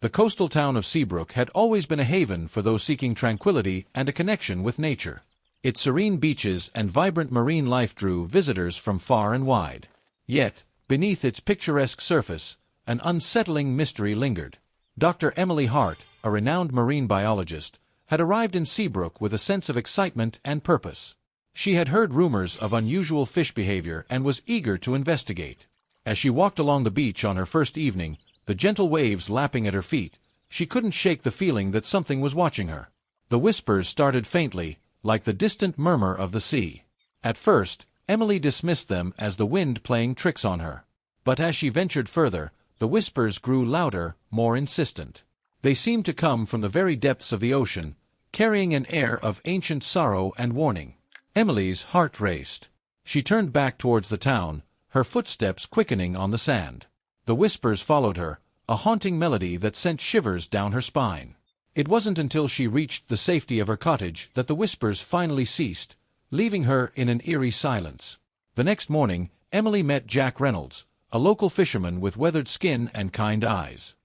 The coastal town of Seabrook had always been a haven for those seeking tranquility and a connection with nature. Its serene beaches and vibrant marine life drew visitors from far and wide. Yet, beneath its picturesque surface, an unsettling mystery lingered. Dr. Emily Hart, a renowned marine biologist, had arrived in Seabrook with a sense of excitement and purpose. She had heard rumors of unusual fish behavior and was eager to investigate. As she walked along the beach on her first evening, the gentle waves lapping at her feet, she couldn't shake the feeling that something was watching her. The whispers started faintly, like the distant murmur of the sea. At first, Emily dismissed them as the wind playing tricks on her. But as she ventured further, the whispers grew louder, more insistent. They seemed to come from the very depths of the ocean, carrying an air of ancient sorrow and warning. Emily's heart raced. She turned back towards the town, her footsteps quickening on the sand. The whispers followed her, a haunting melody that sent shivers down her spine. It wasn't until she reached the safety of her cottage that the whispers finally ceased, leaving her in an eerie silence. The next morning, Emily met Jack Reynolds, a local fisherman with weathered skin and kind eyes.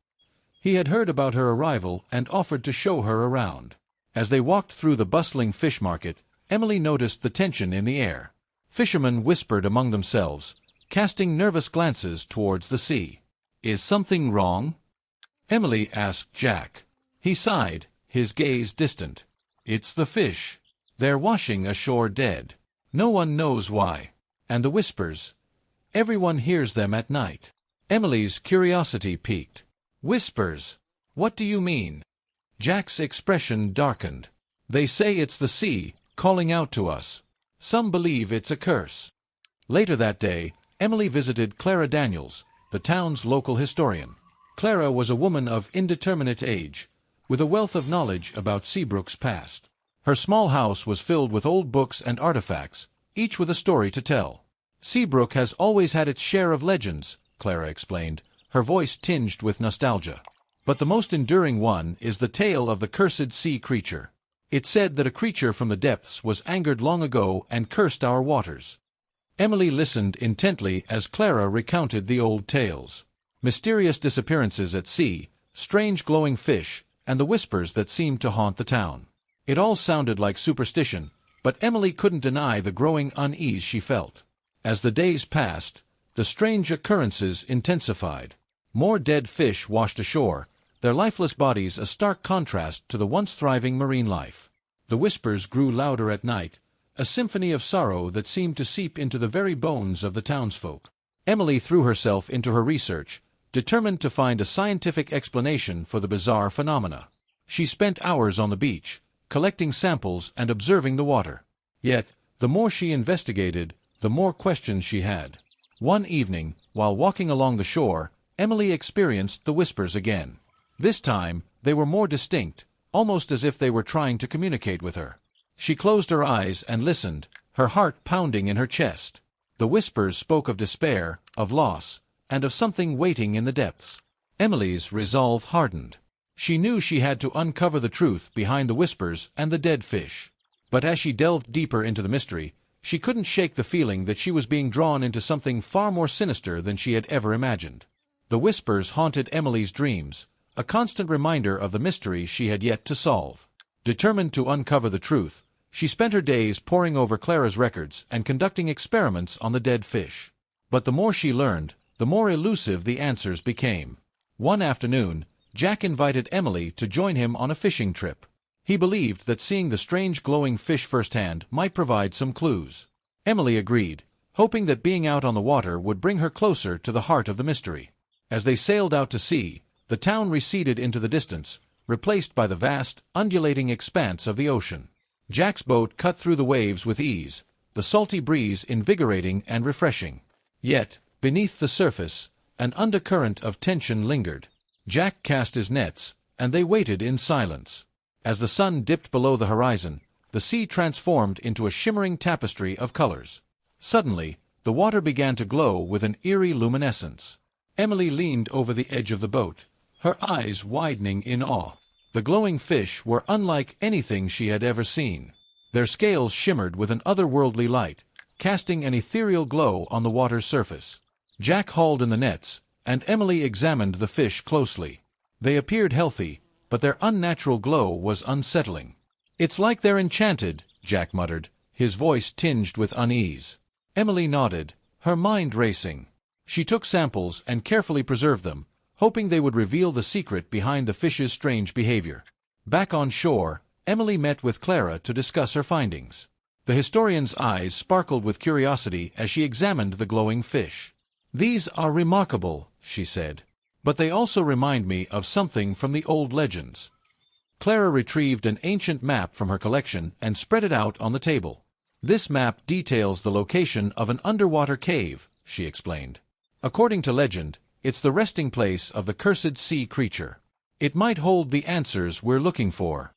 He had heard about her arrival and offered to show her around. As they walked through the bustling fish market, Emily noticed the tension in the air. Fishermen whispered among themselves, casting nervous glances towards the sea. "Is something wrong?" Emily asked Jack. He sighed, his gaze distant. "It's the fish. They're washing ashore dead. No one knows why. And the whispers. Everyone hears them at night." Emily's curiosity piqued. "Whispers? What do you mean?" Jack's expression darkened. "They say it's the sea, calling out to us. Some believe it's a curse." Later that day, Emily visited Clara Daniels, the town's local historian. Clara was a woman of indeterminate age, with a wealth of knowledge about Seabrook's past. Her small house was filled with old books and artifacts, each with a story to tell. "Seabrook has always had its share of legends," Clara explained, her voice tinged with nostalgia. "But the most enduring one is the tale of the cursed sea creature. It's said that a creature from the depths was angered long ago and cursed our waters." Emily listened intently as Clara recounted the old tales. Mysterious disappearances at sea, strange glowing fish, and the whispers that seemed to haunt the town. It all sounded like superstition, but Emily couldn't deny the growing unease she felt. As the days passed, the strange occurrences intensified. More dead fish washed ashore, their lifeless bodies a stark contrast to the once thriving marine life. The whispers grew louder at night, a symphony of sorrow that seemed to seep into the very bones of the townsfolk. Emily threw herself into her research, determined to find a scientific explanation for the bizarre phenomena. She spent hours on the beach, collecting samples and observing the water. Yet, the more she investigated, the more questions she had. One evening, while walking along the shore, Emily experienced the whispers again. This time, they were more distinct, almost as if they were trying to communicate with her. She closed her eyes and listened, her heart pounding in her chest. The whispers spoke of despair, of loss, and of something waiting in the depths. Emily's resolve hardened. She knew she had to uncover the truth behind the whispers and the dead fish. But as she delved deeper into the mystery, she couldn't shake the feeling that she was being drawn into something far more sinister than she had ever imagined. The whispers haunted Emily's dreams, a constant reminder of the mystery she had yet to solve. Determined to uncover the truth, she spent her days poring over Clara's records and conducting experiments on the dead fish. But the more she learned, the more elusive the answers became. One afternoon, Jack invited Emily to join him on a fishing trip. He believed that seeing the strange glowing fish firsthand might provide some clues. Emily agreed, hoping that being out on the water would bring her closer to the heart of the mystery. As they sailed out to sea, the town receded into the distance, replaced by the vast, undulating expanse of the ocean. Jack's boat cut through the waves with ease, the salty breeze invigorating and refreshing. Yet, beneath the surface, an undercurrent of tension lingered. Jack cast his nets, and they waited in silence. As the sun dipped below the horizon, the sea transformed into a shimmering tapestry of colors. Suddenly, the water began to glow with an eerie luminescence. Emily leaned over the edge of the boat, her eyes widening in awe. The glowing fish were unlike anything she had ever seen. Their scales shimmered with an otherworldly light, casting an ethereal glow on the water's surface. Jack hauled in the nets, and Emily examined the fish closely. They appeared healthy, but their unnatural glow was unsettling. "It's like they're enchanted," Jack muttered, his voice tinged with unease. Emily nodded, her mind racing. She took samples and carefully preserved them, hoping they would reveal the secret behind the fish's strange behavior. Back on shore, Emily met with Clara to discuss her findings. The historian's eyes sparkled with curiosity as she examined the glowing fish. "These are remarkable," she said. "But they also remind me of something from the old legends." Clara retrieved an ancient map from her collection and spread it out on the table. "This map details the location of an underwater cave," she explained. "According to legend, it's the resting place of the cursed sea creature. It might hold the answers we're looking for."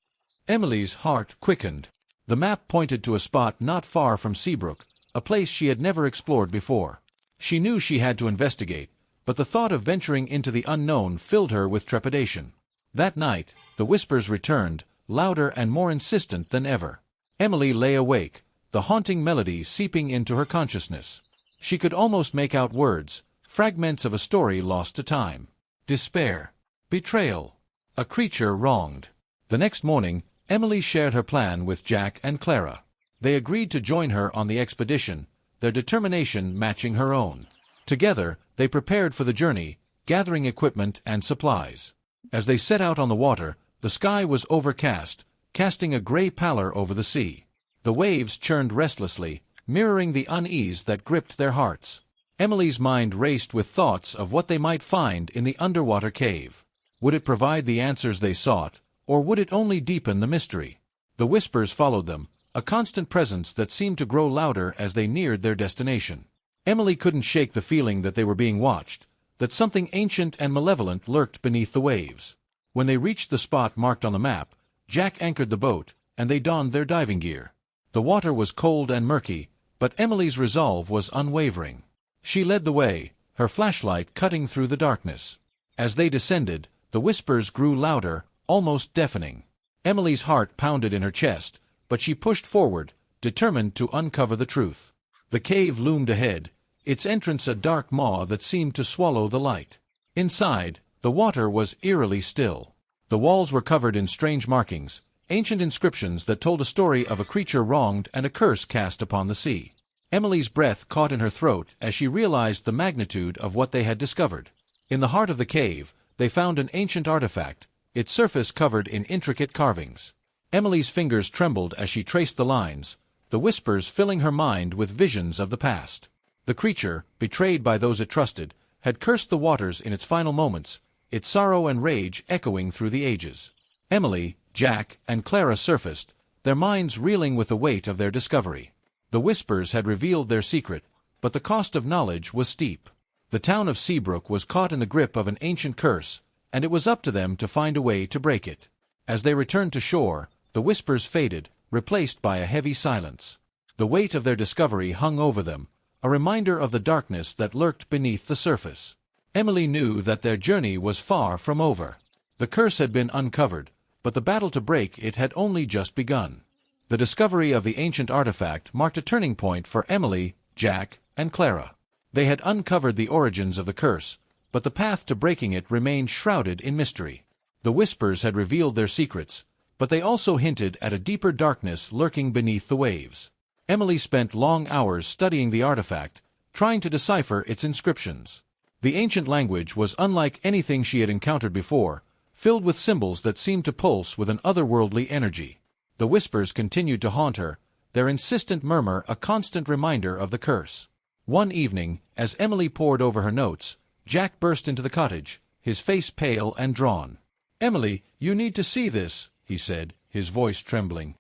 Emily's heart quickened. The map pointed to a spot not far from Seabrook, a place she had never explored before. She knew she had to investigate, but the thought of venturing into the unknown filled her with trepidation. That night, the whispers returned, louder and more insistent than ever. Emily lay awake, the haunting melody seeping into her consciousness. She could almost make out words, fragments of a story lost to time. Despair. Betrayal. A creature wronged. The next morning, Emily shared her plan with Jack and Clara. They agreed to join her on the expedition, their determination matching her own. Together, they prepared for the journey, gathering equipment and supplies. As they set out on the water, the sky was overcast, casting a gray pallor over the sea. The waves churned restlessly, mirroring the unease that gripped their hearts. Emily's mind raced with thoughts of what they might find in the underwater cave. Would it provide the answers they sought, or would it only deepen the mystery? The whispers followed them, a constant presence that seemed to grow louder as they neared their destination. Emily couldn't shake the feeling that they were being watched, that something ancient and malevolent lurked beneath the waves. When they reached the spot marked on the map, Jack anchored the boat, and they donned their diving gear. The water was cold and murky, but Emily's resolve was unwavering. She led the way, her flashlight cutting through the darkness. As they descended, the whispers grew louder, almost deafening. Emily's heart pounded in her chest, but she pushed forward, determined to uncover the truth. The cave loomed ahead, its entrance a dark maw that seemed to swallow the light. Inside, the water was eerily still. The walls were covered in strange markings, ancient inscriptions that told a story of a creature wronged and a curse cast upon the sea. Emily's breath caught in her throat as she realized the magnitude of what they had discovered. In the heart of the cave, they found an ancient artifact, its surface covered in intricate carvings. Emily's fingers trembled as she traced the lines, the whispers filling her mind with visions of the past. The creature, betrayed by those it trusted, had cursed the waters in its final moments, its sorrow and rage echoing through the ages. Emily, Jack, and Clara surfaced, their minds reeling with the weight of their discovery. The whispers had revealed their secret, but the cost of knowledge was steep. The town of Seabrook was caught in the grip of an ancient curse, and it was up to them to find a way to break it. As they returned to shore, the whispers faded, replaced by a heavy silence. The weight of their discovery hung over them, a reminder of the darkness that lurked beneath the surface. Emily knew that their journey was far from over. The curse had been uncovered, but the battle to break it had only just begun. The discovery of the ancient artifact marked a turning point for Emily, Jack, and Clara. They had uncovered the origins of the curse, but the path to breaking it remained shrouded in mystery. The whispers had revealed their secrets, but they also hinted at a deeper darkness lurking beneath the waves. Emily spent long hours studying the artifact, trying to decipher its inscriptions. The ancient language was unlike anything she had encountered before, filled with symbols that seemed to pulse with an otherworldly energy. The whispers continued to haunt her, their insistent murmur a constant reminder of the curse. One evening, as Emily pored over her notes, Jack burst into the cottage, his face pale and drawn. "Emily, you need to see this," he said, his voice trembling.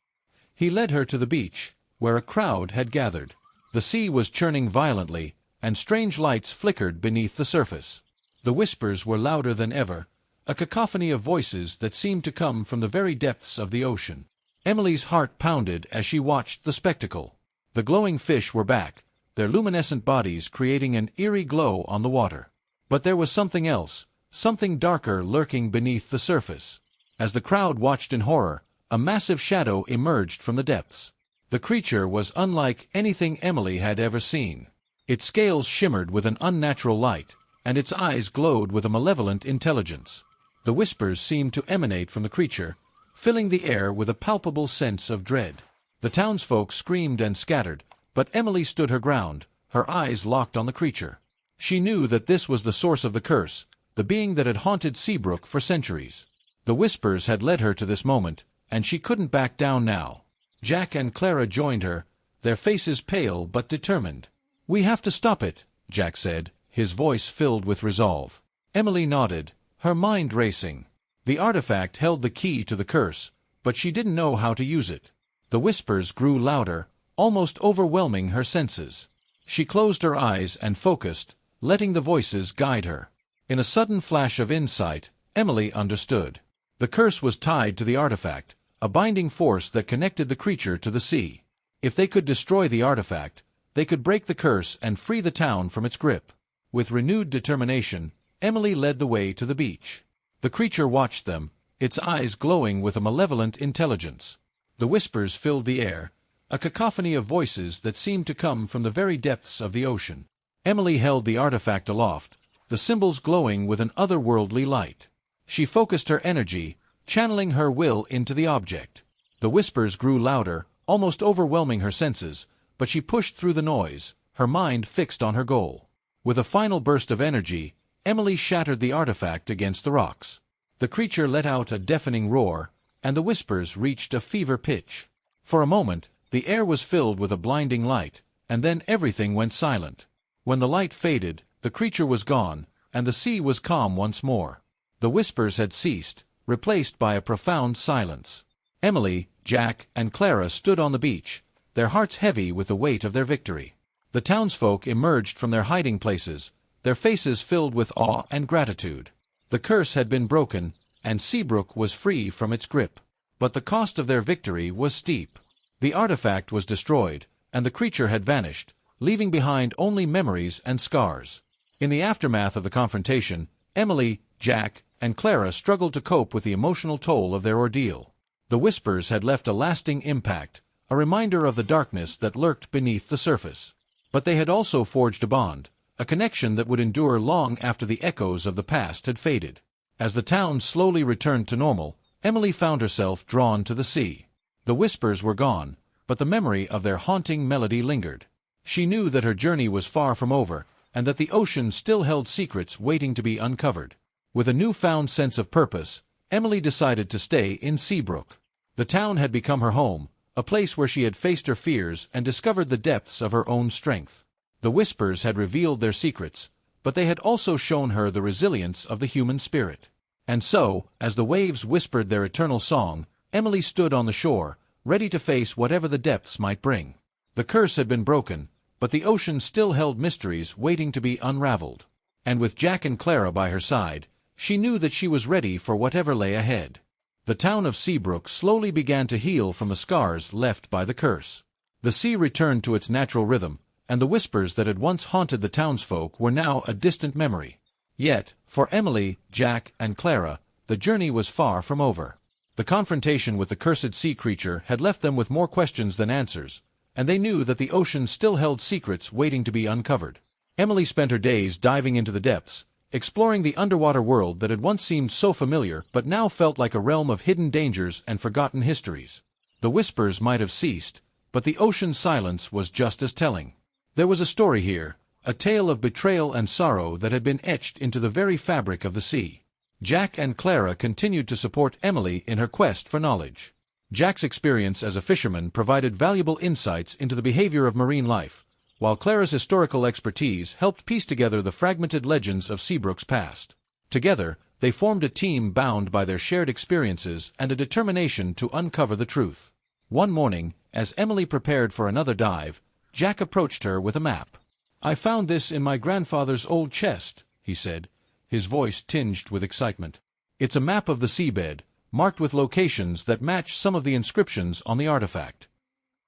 He led her to the beach, where a crowd had gathered. The sea was churning violently, and strange lights flickered beneath the surface. The whispers were louder than ever, a cacophony of voices that seemed to come from the very depths of the ocean. Emily's heart pounded as she watched the spectacle. The glowing fish were back, their luminescent bodies creating an eerie glow on the water. But there was something else, something darker lurking beneath the surface. As the crowd watched in horror, a massive shadow emerged from the depths. The creature was unlike anything Emily had ever seen. Its scales shimmered with an unnatural light, and its eyes glowed with a malevolent intelligence. The whispers seemed to emanate from the creature, filling the air with a palpable sense of dread. The townsfolk screamed and scattered, but Emily stood her ground, her eyes locked on the creature. She knew that this was the source of the curse, the being that had haunted Seabrook for centuries. The whispers had led her to this moment, and she couldn't back down now. Jack and Clara joined her, their faces pale but determined. "We have to stop it," Jack said, his voice filled with resolve. Emily nodded, her mind racing. The artifact held the key to the curse, but she didn't know how to use it. The whispers grew louder, almost overwhelming her senses. She closed her eyes and focused, letting the voices guide her. In a sudden flash of insight, Emily understood. The curse was tied to the artifact, a binding force that connected the creature to the sea. If they could destroy the artifact, they could break the curse and free the town from its grip. With renewed determination, Emily led the way to the beach. The creature watched them, its eyes glowing with a malevolent intelligence. The whispers filled the air, a cacophony of voices that seemed to come from the very depths of the ocean. Emily held the artifact aloft, the symbols glowing with an otherworldly light. She focused her energy, channeling her will into the object. The whispers grew louder, almost overwhelming her senses, but she pushed through the noise, her mind fixed on her goal. With a final burst of energy, Emily shattered the artifact against the rocks. The creature let out a deafening roar, and the whispers reached a fever pitch. For a moment, the air was filled with a blinding light, and then everything went silent. When the light faded, the creature was gone, and the sea was calm once more. The whispers had ceased, replaced by a profound silence. Emily, Jack, and Clara stood on the beach, their hearts heavy with the weight of their victory. The townsfolk emerged from their hiding places, their faces filled with awe and gratitude. The curse had been broken, and Seabrook was free from its grip. But the cost of their victory was steep. The artifact was destroyed, and the creature had vanished, leaving behind only memories and scars. In the aftermath of the confrontation, Emily, Jack, and Clara struggled to cope with the emotional toll of their ordeal. The whispers had left a lasting impact, a reminder of the darkness that lurked beneath the surface. But they had also forged a bond, a connection that would endure long after the echoes of the past had faded. As the town slowly returned to normal, Emily found herself drawn to the sea. The whispers were gone, but the memory of their haunting melody lingered. She knew that her journey was far from over, and that the ocean still held secrets waiting to be uncovered. With a newfound sense of purpose, Emily decided to stay in Seabrook. The town had become her home, a place where she had faced her fears and discovered the depths of her own strength. The whispers had revealed their secrets, but they had also shown her the resilience of the human spirit. And so, as the waves whispered their eternal song, Emily stood on the shore, ready to face whatever the depths might bring. The curse had been broken, but the ocean still held mysteries waiting to be unraveled. And with Jack and Clara by her side, she knew that she was ready for whatever lay ahead. The town of Seabrook slowly began to heal from the scars left by the curse. The sea returned to its natural rhythm, and the whispers that had once haunted the townsfolk were now a distant memory. Yet, for Emily, Jack, and Clara, the journey was far from over. The confrontation with the cursed sea creature had left them with more questions than answers, and they knew that the ocean still held secrets waiting to be uncovered. Emily spent her days diving into the depths, exploring the underwater world that had once seemed so familiar but now felt like a realm of hidden dangers and forgotten histories. The whispers might have ceased, but the ocean's silence was just as telling. There was a story here, a tale of betrayal and sorrow that had been etched into the very fabric of the sea. Jack and Clara continued to support Emily in her quest for knowledge. Jack's experience as a fisherman provided valuable insights into the behavior of marine life, while Clara's historical expertise helped piece together the fragmented legends of Seabrook's past. Together, they formed a team bound by their shared experiences and a determination to uncover the truth. One morning, as Emily prepared for another dive, Jack approached her with a map. "I found this in my grandfather's old chest," he said, his voice tinged with excitement. "It's a map of the seabed, marked with locations that match some of the inscriptions on the artifact."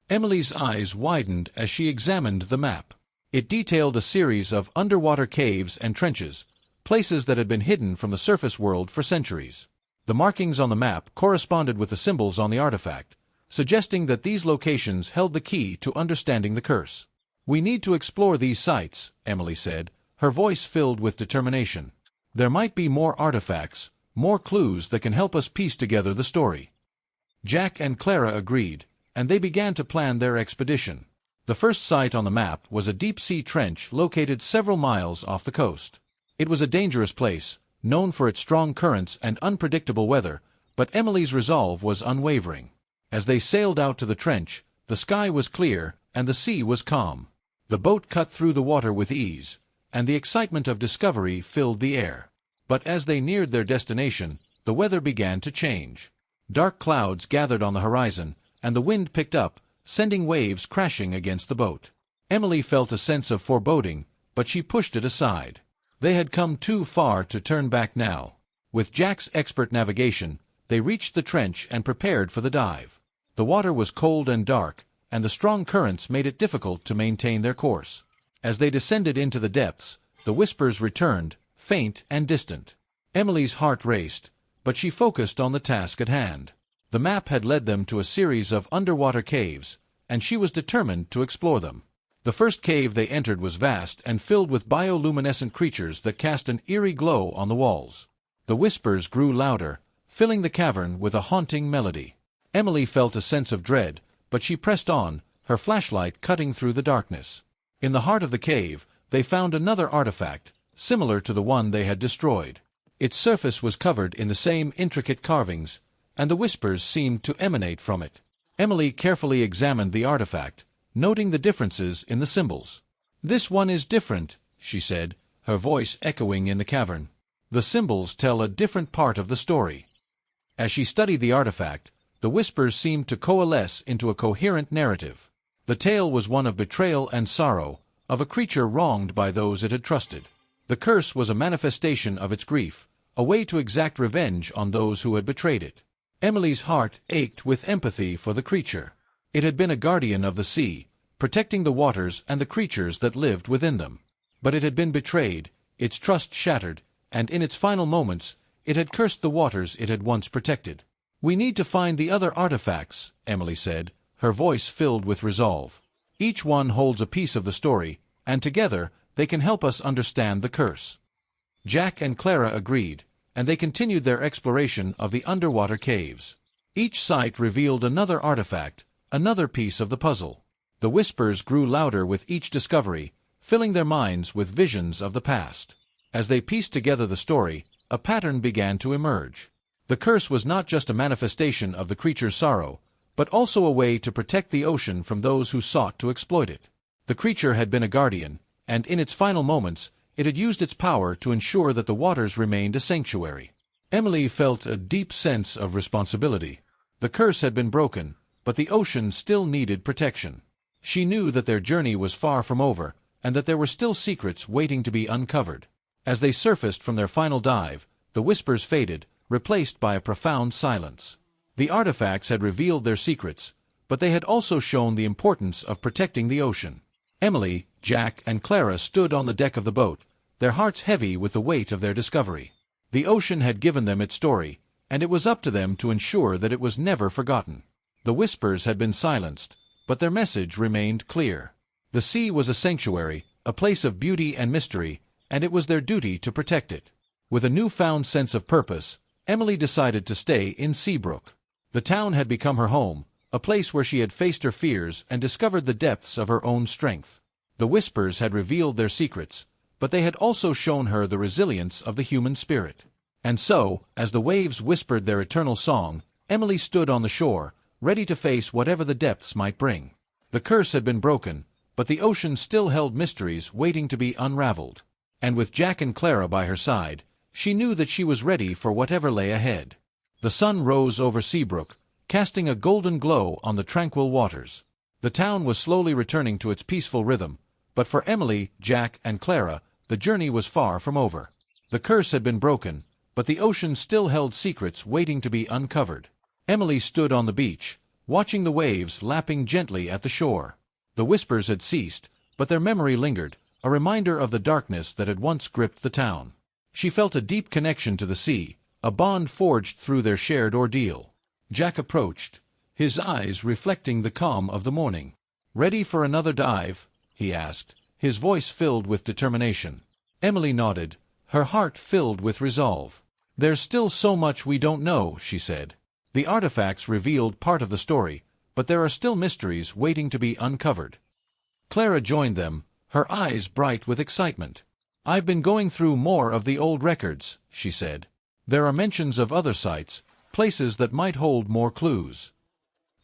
Emily's eyes widened as she examined the map. It detailed a series of underwater caves and trenches, places that had been hidden from the surface world for centuries. The markings on the map corresponded with the symbols on the artifact, suggesting that these locations held the key to understanding the curse. "We need to explore these sites," Emily said, her voice filled with determination. "There might be more artifacts, More clues that can help us piece together the story." Jack and Clara agreed, and they began to plan their expedition. The first site on the map was a deep-sea trench located several miles off the coast. It was a dangerous place, known for its strong currents and unpredictable weather, but Emily's resolve was unwavering. As they sailed out to the trench, the sky was clear and the sea was calm. The boat cut through the water with ease, and the excitement of discovery filled the air. But as they neared their destination, the weather began to change. Dark clouds gathered on the horizon, and the wind picked up, sending waves crashing against the boat. Emily felt a sense of foreboding, but she pushed it aside. They had come too far to turn back now. With Jack's expert navigation, they reached the trench and prepared for the dive. The water was cold and dark, and the strong currents made it difficult to maintain their course. As they descended into the depths, the whispers returned, faint and distant. Emily's heart raced, but she focused on the task at hand. The map had led them to a series of underwater caves, and she was determined to explore them. The first cave they entered was vast and filled with bioluminescent creatures that cast an eerie glow on the walls. The whispers grew louder, filling the cavern with a haunting melody. Emily felt a sense of dread, but she pressed on, her flashlight cutting through the darkness. In the heart of the cave, they found another artifact, similar to the one they had destroyed. Its surface was covered in the same intricate carvings, and the whispers seemed to emanate from it. Emily carefully examined the artifact, noting the differences in the symbols. "This one is different," she said, her voice echoing in the cavern. "The symbols tell a different part of the story." As she studied the artifact, the whispers seemed to coalesce into a coherent narrative. The tale was one of betrayal and sorrow, of a creature wronged by those it had trusted. The curse was a manifestation of its grief, a way to exact revenge on those who had betrayed it. Emily's heart ached with empathy for the creature. It had been a guardian of the sea, protecting the waters and the creatures that lived within them. But it had been betrayed, its trust shattered, and in its final moments, it had cursed the waters it had once protected. "We need to find the other artifacts," Emily said, her voice filled with resolve. "Each one holds a piece of the story, and together they can help us understand the curse." Jack and Clara agreed, and they continued their exploration of the underwater caves. Each site revealed another artifact, another piece of the puzzle. The whispers grew louder with each discovery, filling their minds with visions of the past. As they pieced together the story, a pattern began to emerge. The curse was not just a manifestation of the creature's sorrow, but also a way to protect the ocean from those who sought to exploit it. The creature had been a guardian, and in its final moments, it had used its power to ensure that the waters remained a sanctuary. Emily felt a deep sense of responsibility. The curse had been broken, but the ocean still needed protection. She knew that their journey was far from over, and that there were still secrets waiting to be uncovered. As they surfaced from their final dive, the whispers faded, replaced by a profound silence. The artifacts had revealed their secrets, but they had also shown the importance of protecting the ocean. Emily, Jack, and Clara stood on the deck of the boat, their hearts heavy with the weight of their discovery. The ocean had given them its story, and it was up to them to ensure that it was never forgotten. The whispers had been silenced, but their message remained clear. The sea was a sanctuary, a place of beauty and mystery, and it was their duty to protect it. With a newfound sense of purpose, Emily decided to stay in Seabrook. The town had become her home, a place where she had faced her fears and discovered the depths of her own strength. The whispers had revealed their secrets, but they had also shown her the resilience of the human spirit. And so, as the waves whispered their eternal song, Emily stood on the shore, ready to face whatever the depths might bring. The curse had been broken, but the ocean still held mysteries waiting to be unraveled. And with Jack and Clara by her side, she knew that she was ready for whatever lay ahead. The sun rose over Seabrook, casting a golden glow on the tranquil waters. The town was slowly returning to its peaceful rhythm, but for Emily, Jack, and Clara, the journey was far from over. The curse had been broken, but the ocean still held secrets waiting to be uncovered. Emily stood on the beach, watching the waves lapping gently at the shore. The whispers had ceased, but their memory lingered, a reminder of the darkness that had once gripped the town. She felt a deep connection to the sea, a bond forged through their shared ordeal. Jack approached, his eyes reflecting the calm of the morning. "Ready for another dive?" he asked, his voice filled with determination. Emily nodded, her heart filled with resolve. "There's still so much we don't know," she said. "The artifacts revealed part of the story, but there are still mysteries waiting to be uncovered." Clara joined them, her eyes bright with excitement. "I've been going through more of the old records," she said. "There are mentions of other sites, places that might hold more clues."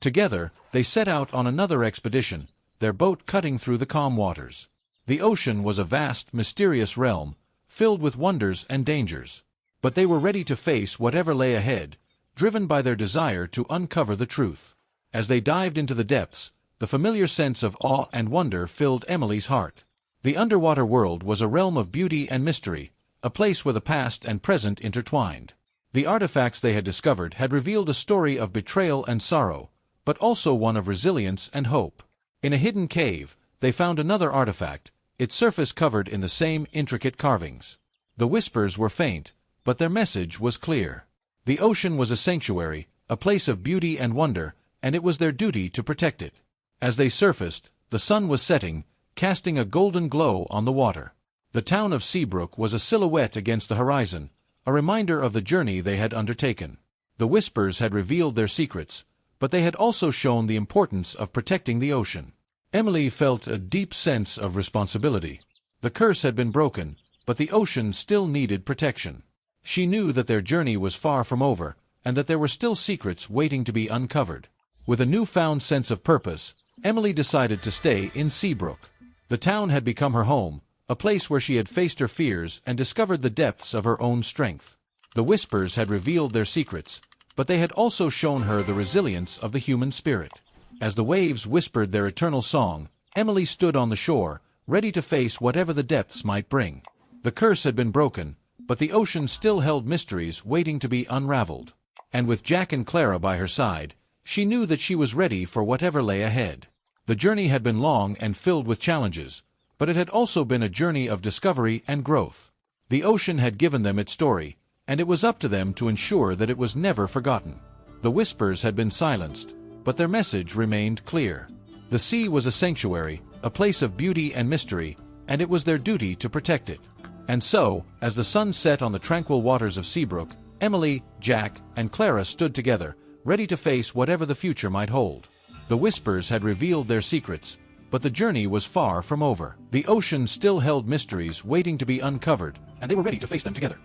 Together, they set out on another expedition, their boat cutting through the calm waters. The ocean was a vast, mysterious realm, filled with wonders and dangers. But they were ready to face whatever lay ahead, driven by their desire to uncover the truth. As they dived into the depths, the familiar sense of awe and wonder filled Emily's heart. The underwater world was a realm of beauty and mystery, a place where the past and present intertwined. The artifacts they had discovered had revealed a story of betrayal and sorrow, but also one of resilience and hope. In a hidden cave, they found another artifact, its surface covered in the same intricate carvings. The whispers were faint, but their message was clear. The ocean was a sanctuary, a place of beauty and wonder, and it was their duty to protect it. As they surfaced, the sun was setting, casting a golden glow on the water. The town of Seabrook was a silhouette against the horizon, a reminder of the journey they had undertaken. The whispers had revealed their secrets, but they had also shown the importance of protecting the ocean. Emily felt a deep sense of responsibility. The curse had been broken, but the ocean still needed protection. She knew that their journey was far from over, and that there were still secrets waiting to be uncovered. With a newfound sense of purpose, Emily decided to stay in Seabrook. The town had become her home, a place where she had faced her fears and discovered the depths of her own strength. The whispers had revealed their secrets, but they had also shown her the resilience of the human spirit. As the waves whispered their eternal song, Emily stood on the shore, ready to face whatever the depths might bring. The curse had been broken, but the ocean still held mysteries waiting to be unraveled. And with Jack and Clara by her side, she knew that she was ready for whatever lay ahead. The journey had been long and filled with challenges, but it had also been a journey of discovery and growth. The ocean had given them its story, and it was up to them to ensure that it was never forgotten. The whispers had been silenced, but their message remained clear. The sea was a sanctuary, a place of beauty and mystery, and it was their duty to protect it. And so, as the sun set on the tranquil waters of Seabrook, Emily, Jack, and Clara stood together, ready to face whatever the future might hold. The whispers had revealed their secrets, but the journey was far from over. The ocean still held mysteries waiting to be uncovered, and they were ready to face them together.